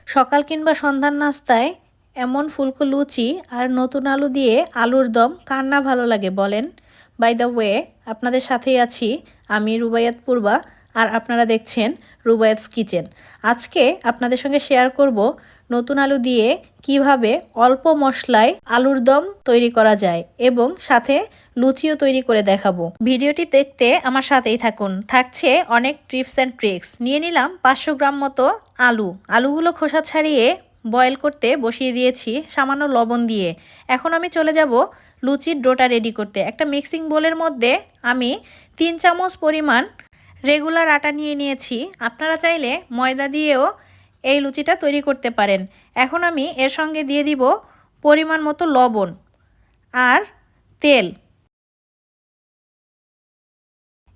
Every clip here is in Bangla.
সকাল কিংবা সন্ধ্যার নাস্তায় এমন ফুলকো লুচি আর নতুন আলু দিয়ে আলুর দম কার না ভালো লাগে বলেন। বাই দ্য ওয়ে, আপনাদের সাথেই আছি আমি রুবাইয়াত পূর্বা, আর আপনারা দেখছেন রুবাইয়াতস কিচেন। আজকে আপনাদের সঙ্গে শেয়ার করব নতুন আলু দিয়ে কিভাবে অল্প মশলায় আলুর দম তৈরি করা যায় এবং সাথে লুচিও তৈরি করে দেখাবো। ভিডিওটি দেখতে আমার সাথেই থাকুন, থাকছে অনেক টিপস অ্যান্ড ট্রিক্স। নিয়ে নিলাম 500 গ্রাম মতো আলুগুলো খোসা ছাড়িয়ে বয়েল করতে বসিয়ে দিয়েছি সামান্য লবণ দিয়ে। এখন আমি চলে যাব লুচির ডোটা রেডি করতে। একটা মিক্সিং বোলের মধ্যে আমি 3 চামচ পরিমাণ রেগুলার আটা নিয়ে নিয়েছি। আপনারা চাইলে ময়দা দিয়েও এই লুচিটা তৈরি করতে পারেন। এখন আমি এর সঙ্গে দিয়ে দিব পরিমাণ মতো লবণ আর তেল।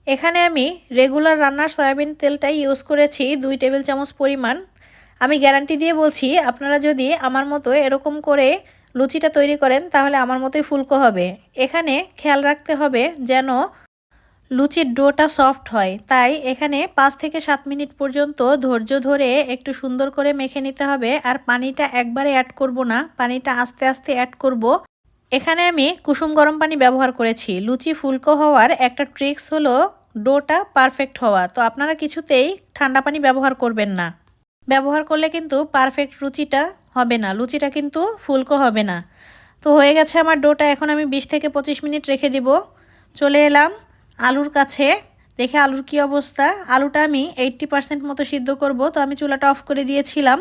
এখানে আমি রেগুলার রান্নার সয়াবিন তেলটাই ইউজ করেছি 2 টেবিল চামচ পরিমাণ। আমি গ্যারান্টি দিয়ে বলছি, আপনারা যদি আমার মতো এরকম করে লুচিটা তৈরি করেন তাহলে আমার মতোই ফুলকো হবে। এখানে খেয়াল রাখতে হবে যেন লুচির ডোটা সফট হয়, তাই এখানে 5 থেকে 7 মিনিট পর্যন্ত ধৈর্য ধরে একটু সুন্দর করে মেখে নিতে হবে। আর পানিটা একবারে অ্যাড করব না, পানিটা আস্তে আস্তে অ্যাড করব। এখানে আমি কুসুম গরম পানি ব্যবহার করেছি। লুচি ফুলকো হওয়ার একটা ট্রিক্স হলো ডোটা পারফেক্ট হওয়া, তো আপনারা কিছুতেই ঠান্ডা পানি ব্যবহার করবেন না। ব্যবহার করলে কিন্তু পারফেক্ট লুচিটা হবে না, লুচিটা কিন্তু ফুলকো হবে না। তো হয়ে গেছে আমার ডোটা, এখন আমি 20 থেকে 25 মিনিট রেখে দিব। চলে এলাম আলুর কাছে, দেখে আলুর কি অবস্থা। আলুটা আমি 80% মতো সিদ্ধ করব, তো আমি চুলাটা অফ করে দিয়েছিলাম।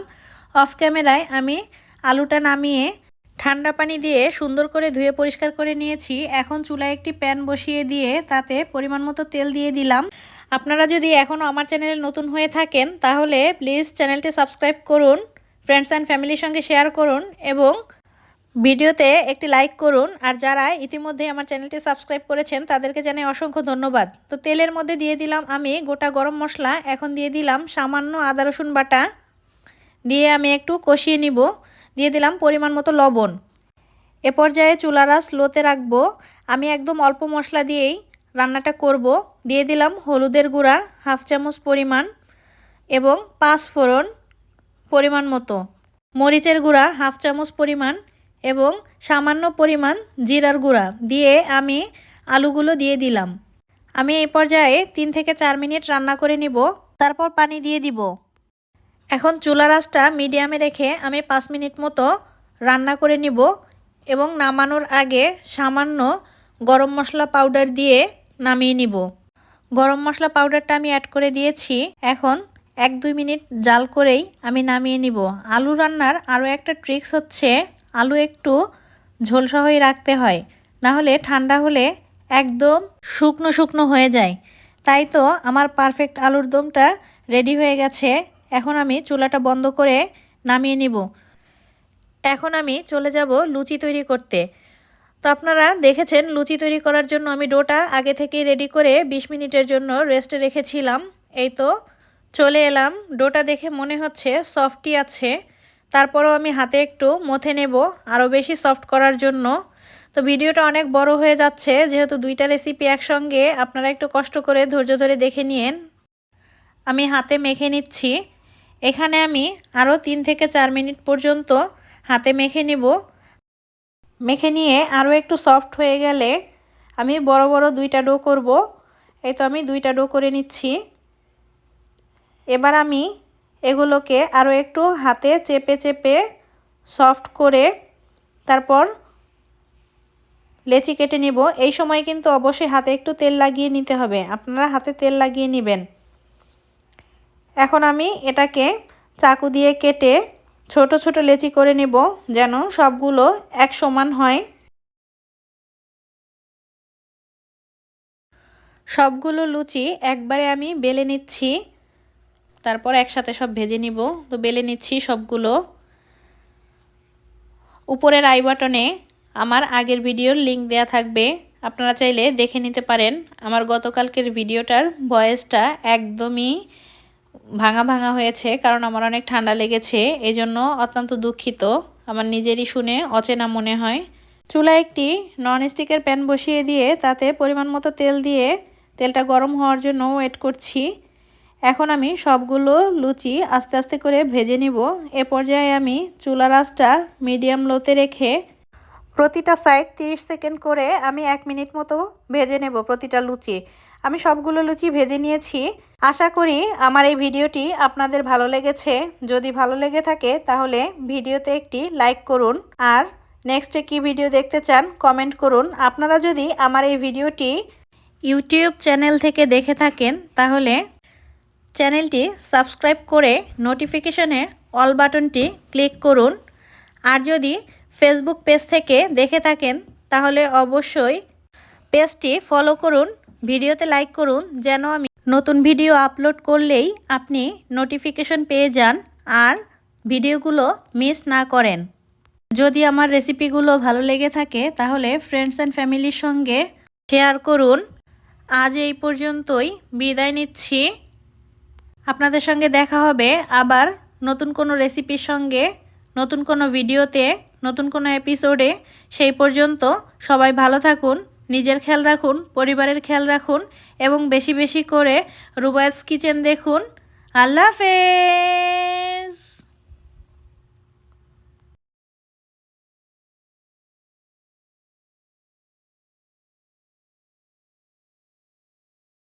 অফ ক্যামেরায় আমি আলুটা নামিয়ে ঠান্ডা পানি দিয়ে সুন্দর করে ধুয়ে পরিষ্কার করে নিয়েছি। এখন চুলায় একটি প্যান বসিয়ে দিয়ে তাতে পরিমাণ মতো তেল দিয়ে দিলাম। আপনারা যদি এখনও আমার চ্যানেলে নতুন হয়ে থাকেন তাহলে প্লিজ চ্যানেলটি সাবস্ক্রাইব করুন, ফ্রেন্ডস অ্যান্ড ফ্যামিলির সঙ্গে শেয়ার করুন এবং ভিডিওতে একটি লাইক করুন। আর যারা ইতিমধ্যে আমার চ্যানেলটি সাবস্ক্রাইব করেছেন তাদেরকে জানাই অসংখ্য ধন্যবাদ। তো তেলের মধ্যে দিয়ে দিলাম আমি গোটা গরম মশলা, এখন দিয়ে দিলাম সামান্য আদা রসুন বাটা, দিয়ে আমি একটু কষিয়ে নিব। দিয়ে দিলাম পরিমাণ মতো লবণ। এ পর্যায়ে চুলার আঁচ স্লোতে রাখবো। আমি একদম অল্প মশলা দিয়েই রান্নাটা করব। দিয়ে দিলাম হলুদের গুঁড়া 1/2 চামচ পরিমাণ এবং 5 ফোড়ন পরিমাণ মতো, মরিচের গুঁড়া 1/2 চামচ পরিমাণ এবং সামান্য পরিমাণ জিরার গুঁড়া দিয়ে আমি আলুগুলো দিয়ে দিলাম। আমি এই পর্যায়ে 3 থেকে 4 মিনিট রান্না করে নিব, তারপর পানি দিয়ে দিব। এখন চুলার আঁচটা মিডিয়ামে রেখে আমি 5 মিনিট মতো রান্না করে নিব এবং নামানোর আগে সামান্য গরম মশলা পাউডার দিয়ে নামিয়ে নিব। গরম মশলা পাউডারটা আমি অ্যাড করে দিয়েছি। এখন 1-2 মিনিট জাল করেই আমি নামিয়ে নিব। আলু রান্নার আরও একটা ট্রিক্স হচ্ছে আলু একটু ঝোলসহই রাখতে হয়, না হলে ঠান্ডা হলে একদম শুকনো শুকনো হয়ে যায়। তাই তো আমার পারফেক্ট আলুর দমটা রেডি হয়ে গেছে। এখন আমি চুলাটা বন্ধ করে নামিয়ে নিব। এখন আমি চলে যাব লুচি তৈরি করতে। তো আপনারা দেখেছেন লুচি তৈরি করার জন্য আমি ডোটা আগে থেকেই রেডি করে 20 মিনিটের জন্য রেস্টে রেখেছিলাম। এই তো চলে এলাম। ডোটা দেখে মনে হচ্ছে সফটই আছে, তারপরেও আমি হাতে একটু মথে নেব আরও বেশি সফট করার জন্য। তো ভিডিওটা অনেক বড় হয়ে যাচ্ছে, যেহেতু 2টা রেসিপি একসঙ্গে, আপনারা একটু কষ্ট করে ধৈর্য ধরে দেখে নিন। আমি হাতে মেখে নিচ্ছি। এখানে আমি আরও 3 থেকে 4 মিনিট পর্যন্ত হাতে মেখে নিব। মেখে নিয়ে আরও একটু সফট হয়ে গেলে আমি বড় বড় 2টা ডো করব। এই তো আমি 2টা ডো করে নিচ্ছি। এবার আমি এগুলোকে আরও একটু হাতে চেপে চেপে সফট করে তারপর লেচি কেটে নিব। এই সময় কিন্তু অবশ্যই হাতে একটু তেল লাগিয়ে নিতে হবে, আপনারা হাতে তেল লাগিয়ে নেবেন। এখন আমি এটাকে চাকু দিয়ে কেটে ছোট ছোট লেচি করে নেব যেন সবগুলো এক সমান হয়। সবগুলো লুচি একবারে আমি বেলে নিচ্ছি, তারপর একসাথে সব ভেজে নিব। তো বেলে নিচ্ছি সবগুলো। উপরের আই বাটনে আমার আগের ভিডিওর লিংক দেয়া থাকবে, আপনারা চাইলে দেখে নিতে পারেন। আমার গতকালকের ভিডিওটার ভয়েসটা একদমই ভাঙা ভাঙা হয়েছে, কারণ আমার অনেক ঠান্ডা লেগেছে, এই জন্য অত্যন্ত দুঃখিত। আমার নিজেরই শুনে অচেনা মনে হয়। চুলায় একটি ননস্টিকের প্যান বসিয়ে দিয়ে তাতে পরিমাণ মতো তেল দিয়ে তেলটা গরম হওয়ার জন্য ওয়েট করছি। এখন আমি সবগুলো লুচি আস্তে আস্তে করে ভেজে নিব। এ পর্যায়ে আমি চুলার আঁচটা মিডিয়াম লোতে রেখে প্রতিটা সাইড 30 সেকেন্ড করে আমি 1 মিনিট মতো ভেজে নেব প্রতিটা লুচি। আমি সবগুলো লুচি ভেজে নিয়েছি। আশা করি আমার এই ভিডিওটি আপনাদের ভালো লেগেছে। যদি ভালো লেগে থাকে তাহলে ভিডিওতে একটি লাইক করুন, আর নেক্সটে কি ভিডিও দেখতে চান কমেন্ট করুন। আপনারা যদি আমার এই ভিডিওটি ইউটিউব চ্যানেল থেকে দেখে থাকেন তাহলে চ্যানেলটি সাবস্ক্রাইব করে নোটিফিকেশনে অল বাটনটি ক্লিক করুন। আর যদি ফেসবুক পেজ থেকে দেখে থাকেন তাহলে অবশ্যই পেজটি ফলো করুন, ভিডিওতে লাইক করুন, যেন আমি নতুন ভিডিও আপলোড করলেই আপনি নোটিফিকেশন পেয়ে যান আর ভিডিওগুলো মিস না করেন। যদি আমার রেসিপিগুলো ভালো লেগে থাকে তাহলে ফ্রেন্ডস অ্যান্ড ফ্যামিলির সঙ্গে শেয়ার করুন। আজ এই পর্যন্তই বিদায় নিচ্ছি। আপনাদের সঙ্গে দেখা হবে আবার নতুন কোনো রেসিপির সঙ্গে, নতুন কোনো ভিডিওতে, নতুন কোনো এপিসোডে। সেই পর্যন্ত সবাই ভালো থাকুন, নিজের খেয়াল রাখুন, পরিবারের খেয়াল রাখুন এবং বেশি বেশি করে রুবায়েতস কিচেন দেখুন। আল্লাহ হাফেজ।